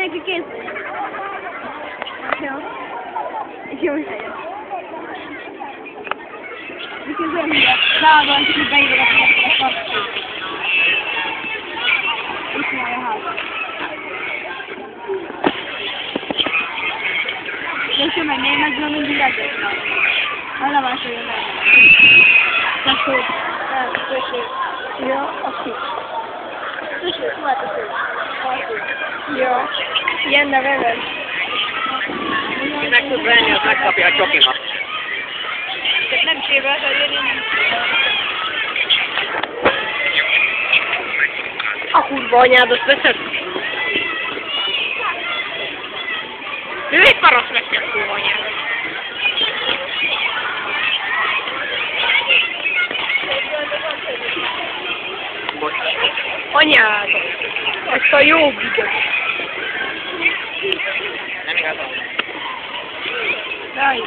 neki kész. Jó. Jó is eljön. Viszont olyan hülye. Ráadom, hogy beírogatom a szart. Itt van a ház. De sem egy németből mindig elkezdtem. Levásoljon el. Tessék. Tessék. Ja, aki. Tessék, hát a szék. Ja. Ilyen nevevel. Ki meg tud venni, az megkapja a csokimat. Nem téved, hogy én A kurva anyádat veszed? Ő egy parasz veszi a kurva anyádat. Bocs. Anyádat. Ezt a jó büdös. Nem igazán. Jaj.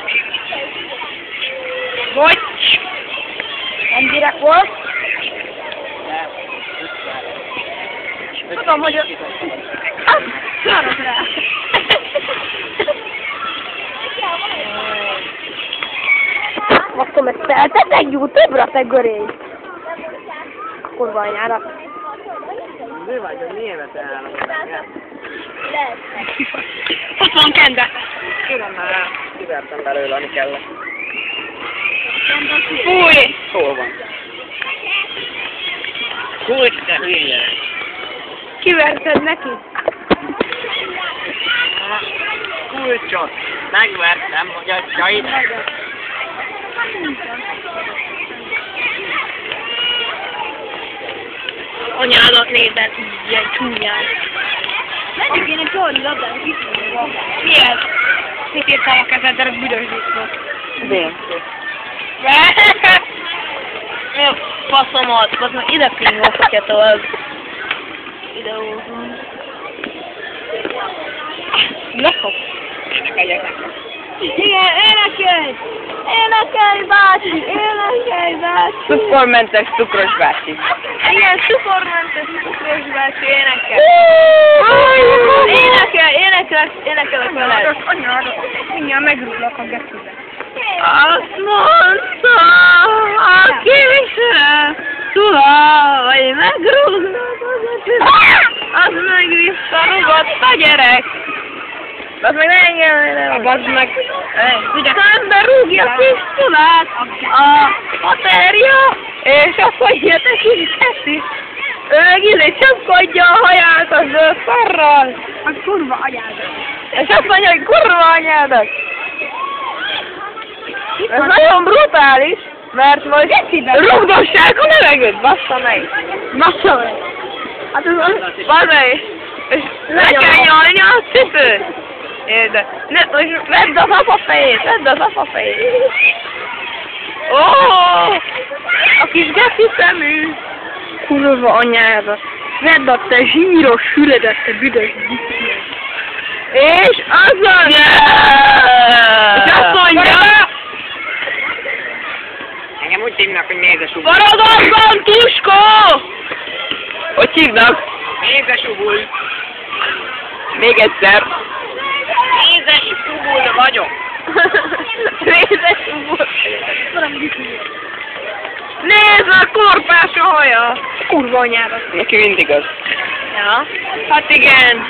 Bocs! Nem direkt volt? Nem. Tudom, hogy a... Szarok rá. Akkor ezt feltettek YouTube-ra, te görény? Kurva anyára. Mi vagy, hogy miért állom? Ott van Kende. Kérem már rá, kivertem belőle, ami kellett. Fúj! Hol van? Fúj, te hülye! Kiverted neki? Kulcsot! Megvertem, hogy adja ide! Anyádat nézed, ilyen csúnyán! Menjünk kéne csorni labdának itt van. Mi ez? Mit írtam a kezedre, a büdös diszkot? DMC. Mi a faszomat? Az meg ide pingoltok -e tovább. Videózunk. Lekop. Énekeljek nekem. Igen, énekelj! Énekelj, bácsi! Énekelj, bácsi! Cukormentes cukros bácsi. Igen, cukormentes cukros bácsi, énekelj! Énekelek veled! Mindjárt megrúglak a gecibe. Azt mondta, aki visel, hogy megrúgnak a gecibe, az meg visszarugott a gyerek. Az meg ne engem, az meg szembe rúgja a pisztolát, a haterja, és azt mondja, te kis ő meg csapkodja a haját a zöld szarral. A kurva anyádat. És azt mondja, hogy kurva anyádat. Ez nagyon brutális, mert most rugdossák a levegőt, bassza meg. Bassza meg. Hát ez Bassza meg. És le kell nyalni a cipőt. Érde. Most vedd az apa fejét, vedd az apa fejét. Ó, a kis geci szemű. Kurva anyádat. Vedd a te zsíros füledet, te büdös diszkét. És azzal... És azt mondja... Engem úgy hívnak, hogy Nézesubul. Faragazban, Tuskó! Hogy hívnak? Nézesubul. Még egyszer. Nézesubul vagyok. Nézesubul. Nézd a korpás a haja! Kurva anyára. Neki mindig az. Ja? Hát igen.